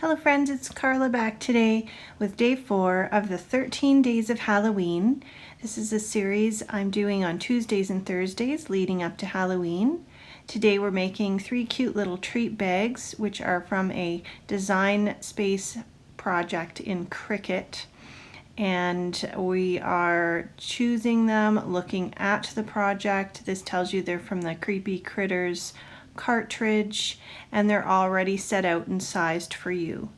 Hello friends, it's Carla back today with day 4 of the 13 days of Halloween. This is a series I'm doing on Tuesdays and Thursdays leading up to Halloween. Today we're making 3 cute little treat bags, which are from a Design Space project in Cricut. And we are choosing them, looking at the project. This tells you they're from the Creepy Critters cartridge, and they're already set out and sized for you.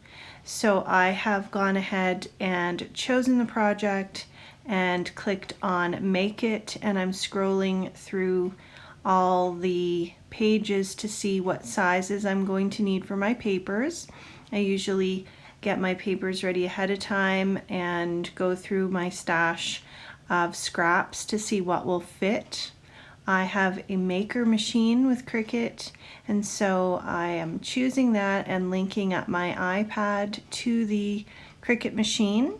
So I have gone ahead and chosen the project and clicked on Make It, and I'm scrolling through all the pages to see what sizes I'm going to need for my papers. I usually get my papers ready ahead of time and go through my stash of scraps to see what will fit. I have a maker machine with Cricut, and so I am choosing that and linking up my iPad to the Cricut machine.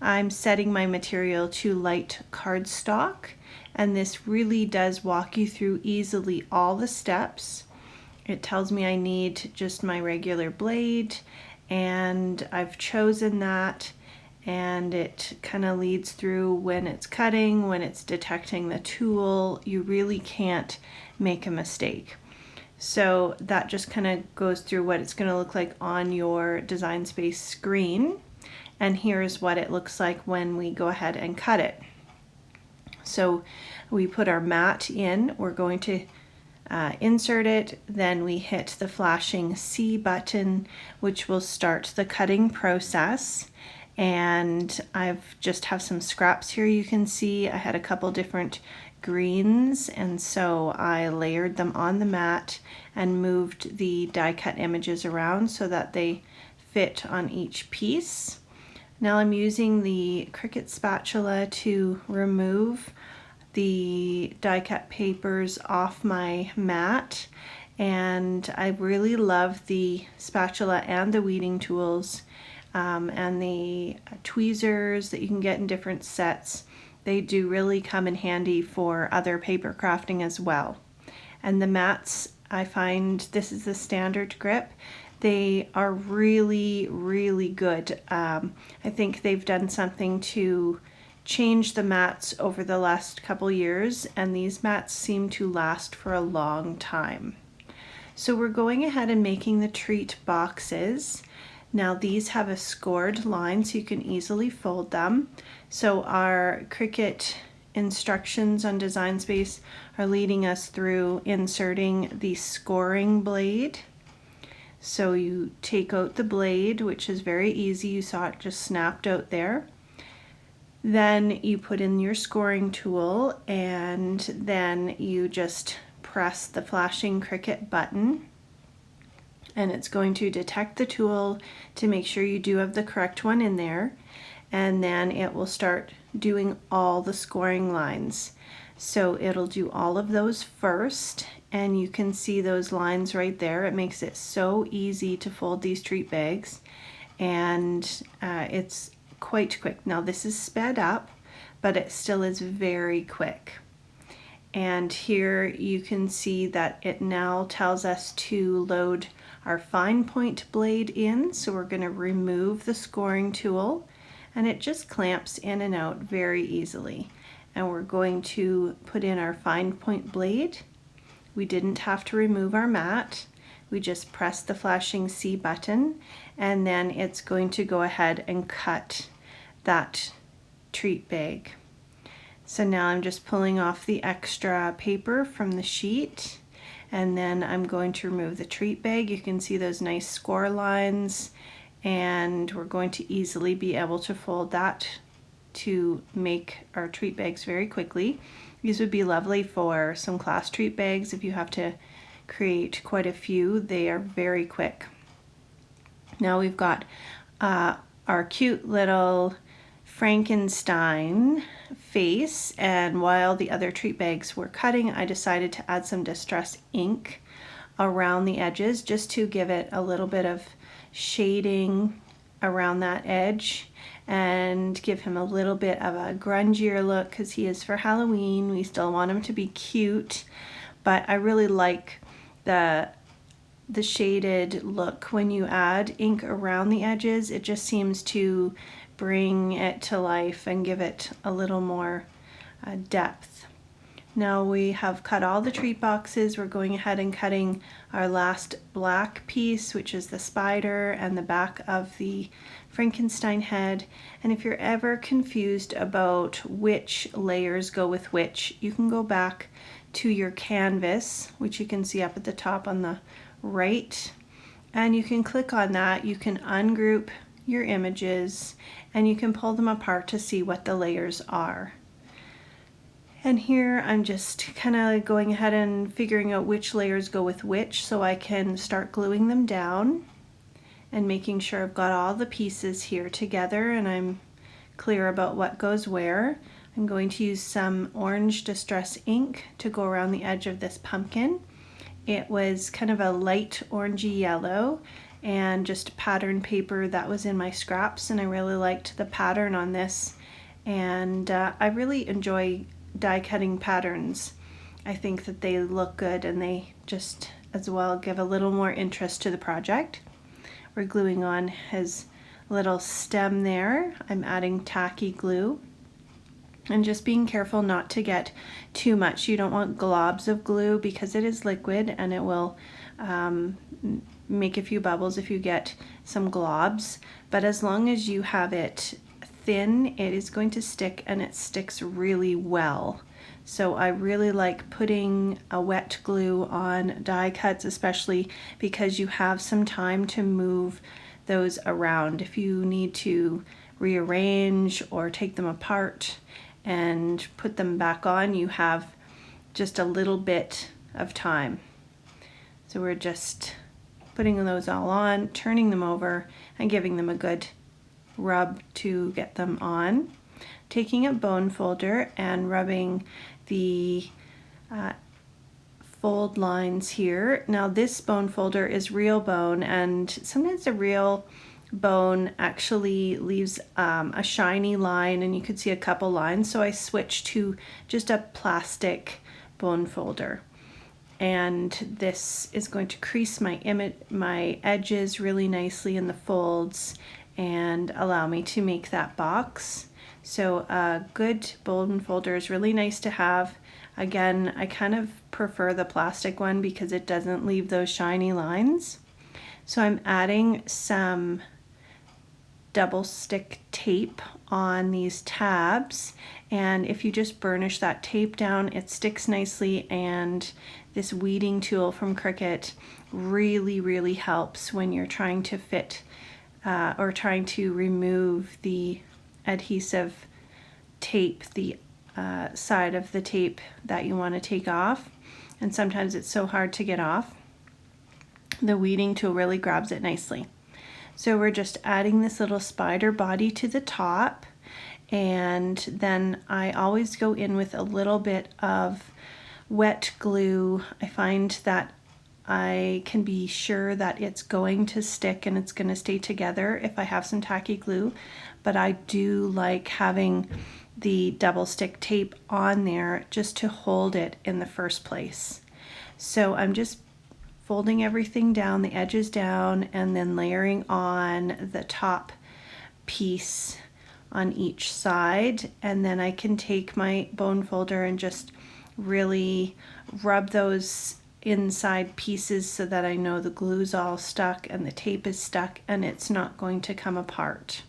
I'm setting my material to light cardstock, and this really does walk you through easily all the steps. It tells me I need just my regular blade, and I've chosen that, and it kind of leads through when it's cutting, when it's detecting the tool. You really can't make a mistake. So that just kind of goes through what it's going to look like on your Design Space screen. And here's what it looks like when we go ahead and cut it. So we put our mat in, we're going to insert it, then we hit the flashing C button, which will start the cutting process. And I've just have some scraps here. You can see I had a couple different greens, and so I layered them on the mat and moved the die cut images around so that they fit on each piece. Now I'm using the Cricut spatula to remove the die cut papers off my mat, and I really love the spatula and the weeding tools. And the tweezers that you can get in different sets. They do really come in handy for other paper crafting as well. And the mats, I find this is the standard grip. They are really, really good. I think they've done something to change the mats over the last couple years, and these mats seem to last for a long time. So we're going ahead and making the treat boxes. Now these have a scored line so you can easily fold them. So our Cricut instructions on Design Space are leading us through inserting the scoring blade. So you take out the blade, which is very easy. You saw it just snapped out there. Then you put in your scoring tool, and then you just press the flashing Cricut button, and it's going to detect the tool to make sure you do have the correct one in there, and then it will start doing all the scoring lines. So it'll do all of those first, and you can see those lines right there. It makes it so easy to fold these treat bags, and it's quite quick. Now this is sped up, but it still is very quick. And here you can see that it now tells us to load our fine point blade in. So we're going to remove the scoring tool, and it just clamps in and out very easily. And we're going to put in our fine point blade. We didn't have to remove our mat. We just press the flashing C button, and then it's going to go ahead and cut that treat bag. So now I'm just pulling off the extra paper from the sheet, and then I'm going to remove the treat bag. You can see those nice score lines, and we're going to easily be able to fold that to make our treat bags very quickly. These would be lovely for some class treat bags if you have to create quite a few. They are very quick. Now we've got our cute little Frankenstein face, and while the other treat bags were cutting, I decided to add some distress ink around the edges just to give it a little bit of shading around that edge and give him a little bit of a grungier look, because he is for Halloween. We still want him to be cute, but I really like the the shaded look when you add ink around the edges. It just seems to bring it to life and give it a little more depth. Now we have cut all the treat boxes. We're going ahead and cutting our last black piece, which is the spider and the back of the Frankenstein head. And if you're ever confused about which layers go with which, you can go back to your canvas, which you can see up at the top on the right, and you can click on that. You can ungroup your images and you can pull them apart to see what the layers are. And here I'm just kind of going ahead and figuring out which layers go with which so I can start gluing them down and making sure I've got all the pieces here together and I'm clear about what goes where. I'm going to use some orange distress ink to go around the edge of this pumpkin. It was kind of a light orangey yellow and just pattern paper that was in my scraps, and I really liked the pattern on this, and I really enjoy die cutting patterns. I think that they look good and they just as well give a little more interest to the project. We're gluing on his little stem there. I'm adding tacky glue and just being careful not to get too much. You don't want globs of glue because it is liquid and it will make a few bubbles if you get some globs, but as long as you have it thin, it is going to stick, and it sticks really well. So I really like putting a wet glue on die cuts, especially because you have some time to move those around. If you need to rearrange or take them apart and put them back on, you have just a little bit of time. So we're just putting those all on, turning them over, and giving them a good rub to get them on. Taking a bone folder and rubbing the fold lines here. Now this bone folder is real bone, and sometimes the real bone actually leaves a shiny line, and you could see a couple lines, so I switched to just a plastic bone folder. And this is going to crease my edges really nicely in the folds and allow me to make that box. So a good bone folder is really nice to have. Again, I kind of prefer the plastic one because it doesn't leave those shiny lines. So I'm adding some double stick tape on these tabs, and if you just burnish that tape down, it sticks nicely, and this weeding tool from Cricut really helps when you're trying to fit or trying to remove the adhesive tape, the side of the tape that you want to take off, and sometimes it's so hard to get off. The weeding tool really grabs it nicely. So we're just adding this little spider body to the top, and then I always go in with a little bit of wet glue. I find that I can be sure that it's going to stick and it's going to stay together if I have some tacky glue, but I do like having the double stick tape on there just to hold it in the first place. So I'm just folding everything down, the edges down, and then layering on the top piece on each side, and then I can take my bone folder and just really rub those inside pieces so that I know the glue's all stuck and the tape is stuck and it's not going to come apart.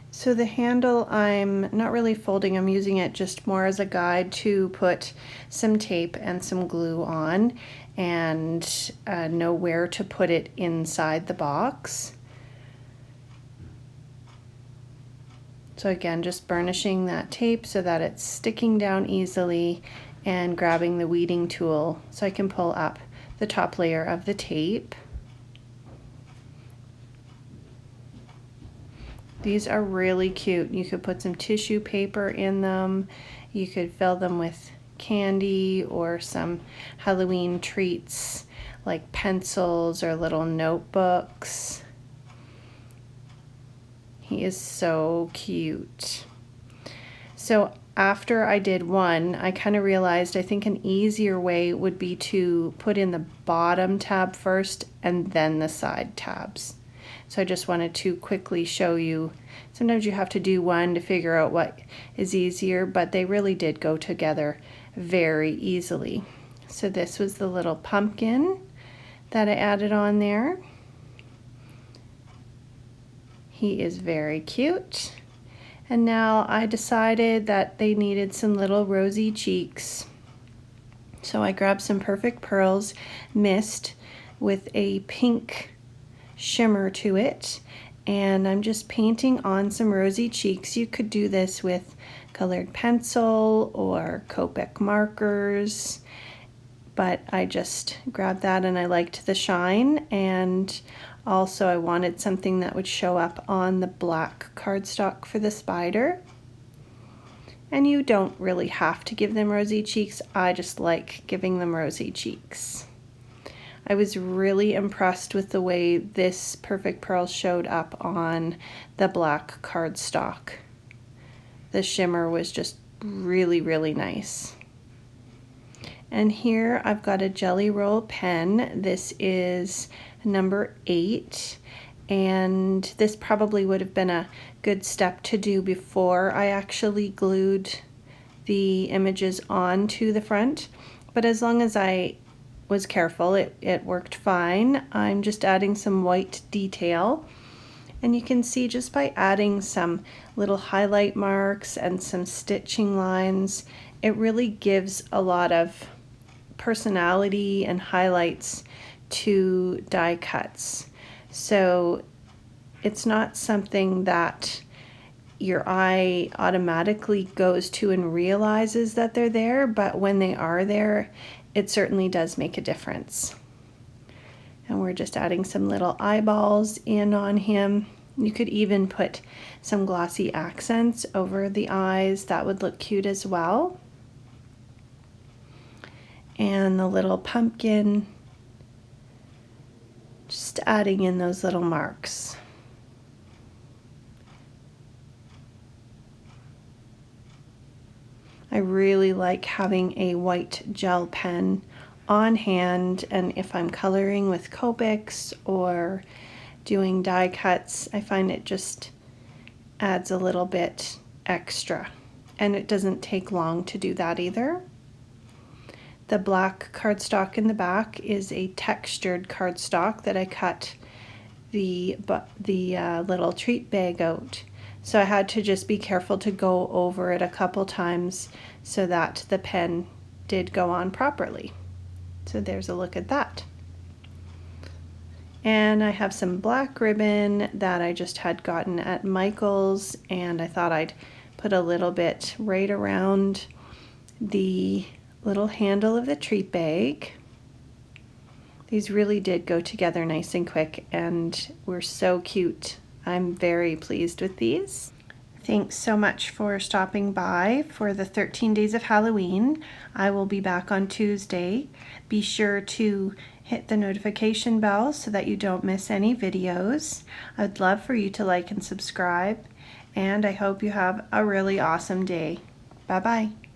So the handle, I'm not really folding, I'm using it just more as a guide to put some tape and some glue on and know where to put it inside the box. So again, just burnishing that tape so that it's sticking down easily, and grabbing the weeding tool so I can pull up the top layer of the tape. These are really cute. You could put some tissue paper in them. You could fill them with candy or some Halloween treats like pencils or little notebooks. He is so cute. So after I did one, I kind of realized I think an easier way would be to put in the bottom tab first and then the side tabs. So I just wanted to quickly show you. Sometimes you have to do one to figure out what is easier, but they really did go together very easily. So this was the little pumpkin that I added on there. He is very cute. And now I decided that they needed some little rosy cheeks. So I grabbed some Perfect Pearls mist with a pink shimmer to it, and I'm just painting on some rosy cheeks. You could do this with colored pencil or Copic markers, but I just grabbed that and I liked the shine, and also I wanted something that would show up on the black cardstock for the spider. And you don't really have to give them rosy cheeks. I just like giving them rosy cheeks. I was really impressed with the way this Perfect Pearl showed up on the black cardstock. The shimmer was just really, really nice. And here I've got a Jelly Roll pen. This is number 8, and this probably would have been a good step to do before I actually glued the images onto the front, but as long as I was careful, it worked fine. I'm just adding some white detail, and you can see just by adding some little highlight marks and some stitching lines, it really gives a lot of personality and highlights to die cuts. So it's not something that your eye automatically goes to and realizes that they're there, but when they are there, it certainly does make a difference. And we're just adding some little eyeballs in on him. You could even put some glossy accents over the eyes. That would look cute as well. And the little pumpkin, just adding in those little marks. I really like having a white gel pen on hand, and if I'm coloring with Copics or doing die cuts, I find it just adds a little bit extra, and it doesn't take long to do that either. The black cardstock in the back is a textured cardstock that I cut the little treat bag out. So I had to just be careful to go over it a couple times so that the pen did go on properly. So there's a look at that. And I have some black ribbon that I just had gotten at Michael's, and I thought I'd put a little bit right around the little handle of the treat bag. These really did go together nice and quick and were so cute. I'm very pleased with these. Thanks so much for stopping by for the 13 days of Halloween. I will be back on Tuesday. Be sure to hit the notification bell so that you don't miss any videos. I'd love for you to like and subscribe, and I hope you have a really awesome day. Bye-bye.